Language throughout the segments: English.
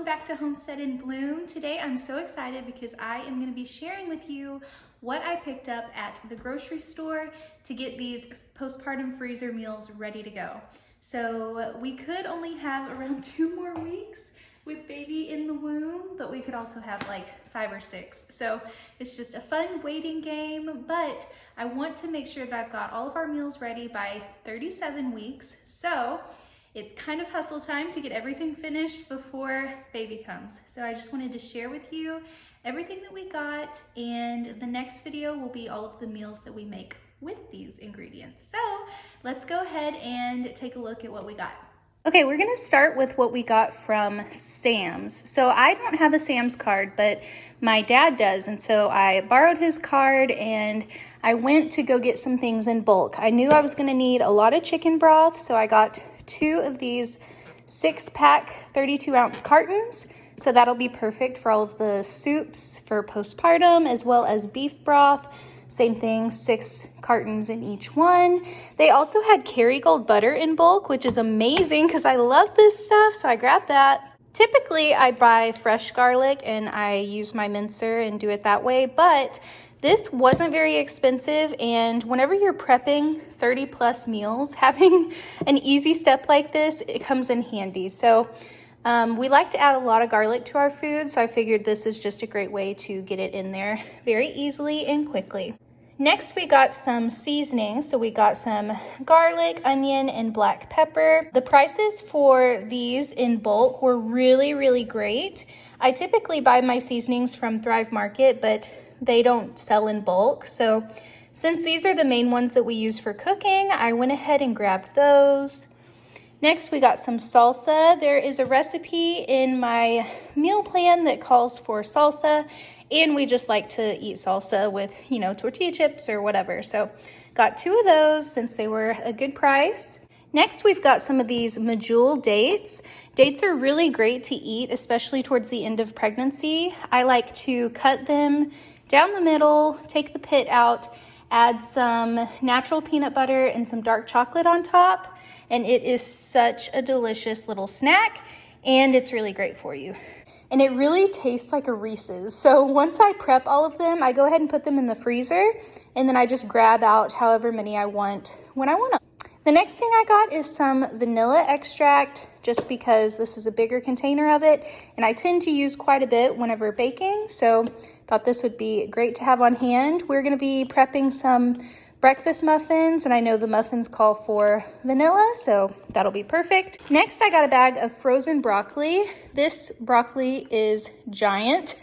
back to Homestead in Bloom. Today I'm so excited because I am going to be sharing with you what I picked up at the grocery store to get these postpartum freezer meals ready to go. So we could only have around 2 more weeks with baby in the womb, but we could also have like 5 or 6. So it's just a fun waiting game, but I want to make sure that I've got all of our meals ready by 37 weeks. So it's kind of hustle time to get everything finished before baby comes. So I just wanted to share with you everything that we got, and the next video will be all of the meals that we make with these ingredients. So let's go ahead and take a look at what we got. Okay, we're gonna start with what we got from Sam's. So I don't have a Sam's card, but my dad does, and so I borrowed his card and I went to go get some things in bulk. I knew I was gonna need a lot of chicken broth, so I got 2 of these 6-pack 32-ounce cartons. So that'll be perfect for all of the soups for postpartum, as well as beef broth. Same thing, 6 cartons in each one. They also had Kerrygold butter in bulk, which is amazing because I love this stuff, so I grabbed that. Typically, I buy fresh garlic and I use my mincer and do it that way, but this wasn't very expensive, and whenever you're prepping 30 plus meals, having an easy step like this, it comes in handy. So we like to add a lot of garlic to our food, so I figured this is just a great way to get it in there very easily and quickly. Next, we got some seasonings. So we got some garlic, onion, and black pepper. The prices for these in bulk were really, really great. I typically buy my seasonings from Thrive Market, but they don't sell in bulk. So since these are the main ones that we use for cooking, I went ahead and grabbed those. Next, we got some salsa. There is a recipe in my meal plan that calls for salsa, and we just like to eat salsa with, tortilla chips or whatever. So got 2 of those since they were a good price. Next, we've got some of these medjool dates. Dates are really great to eat, especially towards the end of pregnancy. I like to cut them down the middle, take the pit out, add some natural peanut butter and some dark chocolate on top, and it is such a delicious little snack, and it's really great for you. And it really tastes like a Reese's. So once I prep all of them, I go ahead and put them in the freezer, and then I just grab out however many I want when I want them. The next thing I got is some vanilla extract, just because this is a bigger container of it, and I tend to use quite a bit whenever baking, so thought this would be great to have on hand. We're gonna be prepping some breakfast muffins, and I know the muffins call for vanilla, so that'll be perfect. Next, I got a bag of frozen broccoli. This broccoli is giant.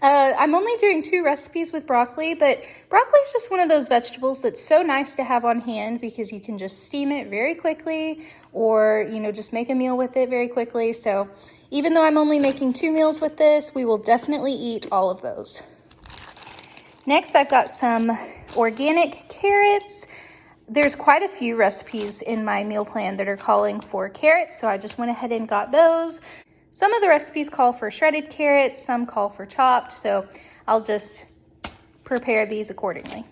I'm only doing 2 recipes with broccoli, but broccoli is just one of those vegetables that's so nice to have on hand because you can just steam it very quickly, or just make a meal with it very quickly. So even though I'm only making 2 meals with this, we will definitely eat all of those. Next, I've got some organic carrots. There's quite a few recipes in my meal plan that are calling for carrots, so I just went ahead and got those. Some of the recipes call for shredded carrots, some call for chopped, so I'll just prepare these accordingly.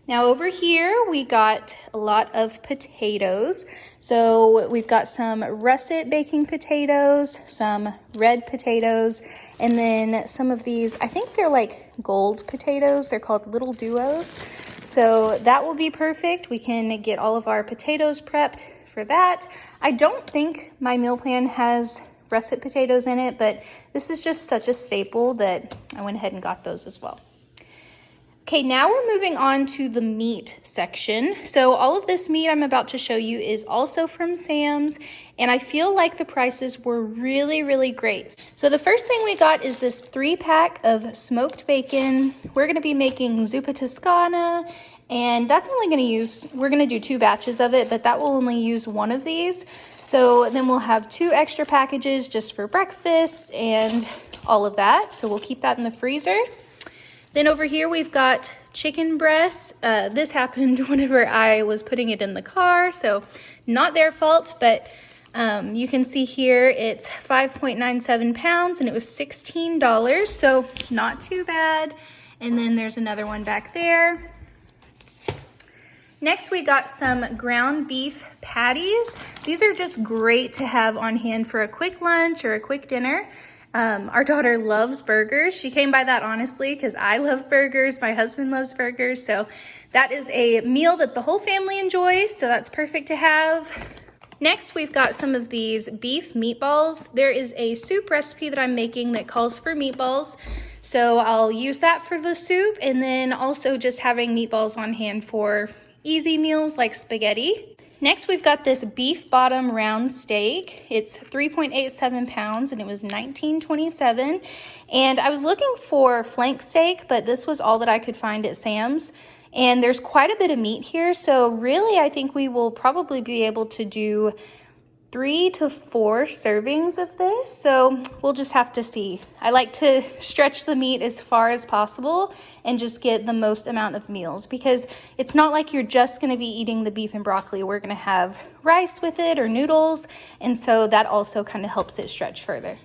Now over here, we got a lot of potatoes. So we've got some russet baking potatoes, some red potatoes, and then some of these, I think they're like gold potatoes. They're called Little Duos. So that will be perfect. We can get all of our potatoes prepped for that. I don't think my meal plan has russet potatoes in it, but this is just such a staple that I went ahead and got those as well. Okay, now we're moving on to the meat section. So all of this meat I'm about to show you is also from Sam's, and I feel like the prices were really, really great. So the first thing we got is this 3-pack of smoked bacon. We're gonna be making zuppa toscana, and that's only we're gonna do 2 batches of it, but that will only use 1 of these. So then we'll have 2 extra packages just for breakfast and all of that. So we'll keep that in the freezer. Then over here, we've got chicken breast. This happened whenever I was putting it in the car, so not their fault, but you can see here it's 5.97 pounds and it was $16, so not too bad. And then there's another one back there. Next, we got some ground beef patties. These are just great to have on hand for a quick lunch or a quick dinner. Our daughter loves burgers. She came by that honestly because I love burgers. My husband loves burgers. So that is a meal that the whole family enjoys. So that's perfect to have. Next, we've got some of these beef meatballs. There is a soup recipe that I'm making that calls for meatballs. So I'll use that for the soup, and then also just having meatballs on hand for easy meals like spaghetti. Next, we've got this beef bottom round steak. It's 3.87 pounds and it was $19.27. And I was looking for flank steak, but this was all that I could find at Sam's. And there's quite a bit of meat here. So really, I think we will probably be able to do 3 to 4 servings of this. So we'll just have to see. I like to stretch the meat as far as possible and just get the most amount of meals, because it's not like you're just going to be eating the beef and broccoli. We're going to have rice with it or noodles. And so that also kind of helps it stretch further.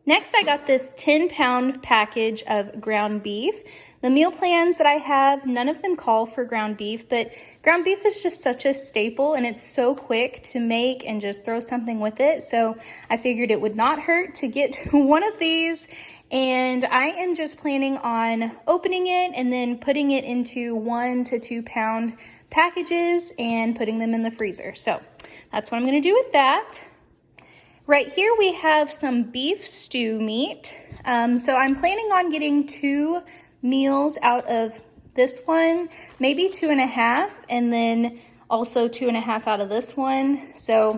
Next, I got this 10-pound package of ground beef. The meal plans that I have, none of them call for ground beef, but ground beef is just such a staple and it's so quick to make and just throw something with it. So I figured it would not hurt to get one of these, and I am just planning on opening it and then putting it into 1 to 2 pound packages and putting them in the freezer. So that's what I'm going to do with that. Right here we have some beef stew meat. So I'm planning on getting 2 meals out of this one, maybe 2.5, and then also 2.5 out of this one. So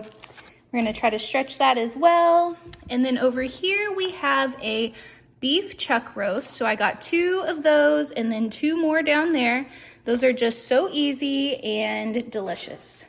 we're going to try to stretch that as well. And then over here we have a beef chuck roast. So I got 2 of those and then 2 more down there. Those are just so easy and delicious.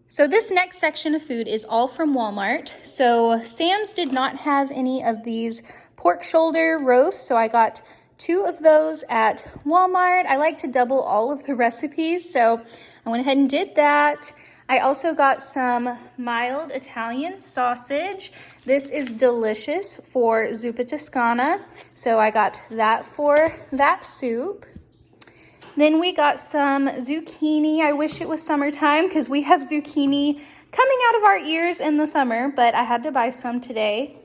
So this next section of food is all from Walmart. So Sam's did not have any of these pork shoulder roasts, so I got 2 of those at Walmart. I like to double all of the recipes, so I went ahead and did that. I also got some mild Italian sausage. This is delicious for zuppa Toscana, so I got that for that soup. Then we got some zucchini. I wish it was summertime because we have zucchini coming out of our ears in the summer, but I had to buy some today.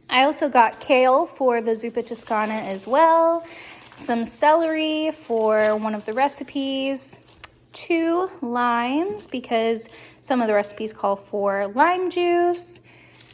I also got kale for the zuppa Toscana as well, some celery for one of the recipes, 2 limes because some of the recipes call for lime juice,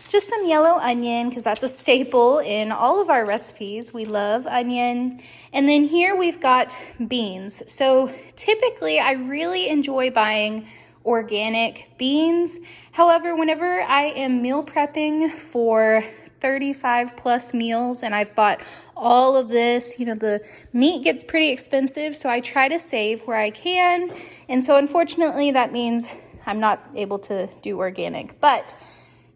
just some yellow onion because that's a staple in all of our recipes. We love onion. And then here we've got beans. So typically I really enjoy buying organic beans. However, whenever I am meal prepping for 35 plus meals and I've bought all of this, the meat gets pretty expensive, so I try to save where I can. And so unfortunately that means I'm not able to do organic, but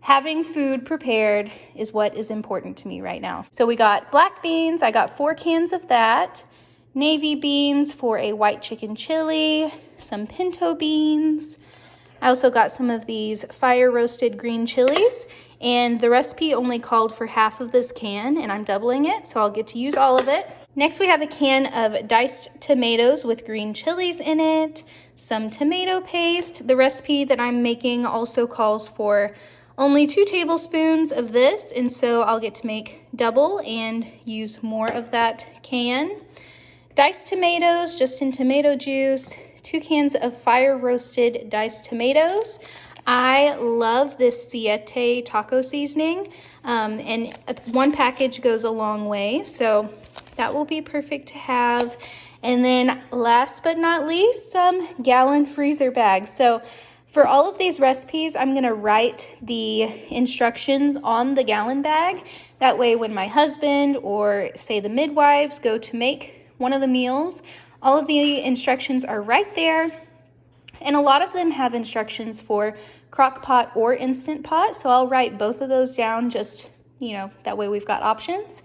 having food prepared is what is important to me right now. So we got black beans. I got 4 cans of that. Navy beans for a white chicken chili. Some pinto beans. I also got some of these fire roasted green chilies. And the recipe only called for half of this can, and I'm doubling it, so I'll get to use all of it. Next, we have a can of diced tomatoes with green chilies in it. Some tomato paste. The recipe that I'm making also calls for only 2 tablespoons of this, and so I'll get to make double and use more of that can. Diced tomatoes, just in tomato juice. 2 cans of fire roasted diced tomatoes. I love this Siete taco seasoning, and 1 package goes a long way, so that will be perfect to have. And then last but not least, some gallon freezer bags. So for all of these recipes, I'm going to write the instructions on the gallon bag. That way when my husband or say the midwives go to make one of the meals, all of the instructions are right there. And a lot of them have instructions for crock pot or instant pot. So I'll write both of those down just, that way we've got options.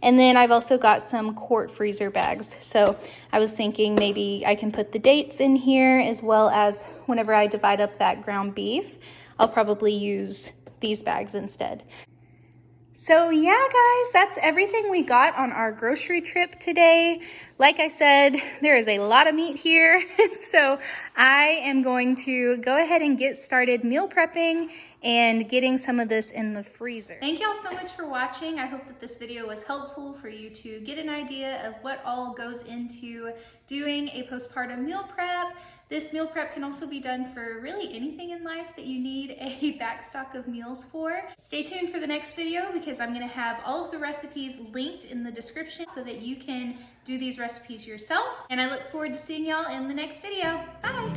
And then I've also got some quart freezer bags. So I was thinking maybe I can put the dates in here, as well as whenever I divide up that ground beef, I'll probably use these bags instead. So yeah, guys, that's everything we got on our grocery trip today. Like I said, there is a lot of meat here, so I am going to go ahead and get started meal prepping and getting some of this in the freezer. Thank y'all so much for watching. I hope that this video was helpful for you to get an idea of what all goes into doing a postpartum meal prep. This meal prep can also be done for really anything in life that you need a backstock of meals for. Stay tuned for the next video because I'm gonna have all of the recipes linked in the description so that you can do these recipes yourself. And I look forward to seeing y'all in the next video. Bye!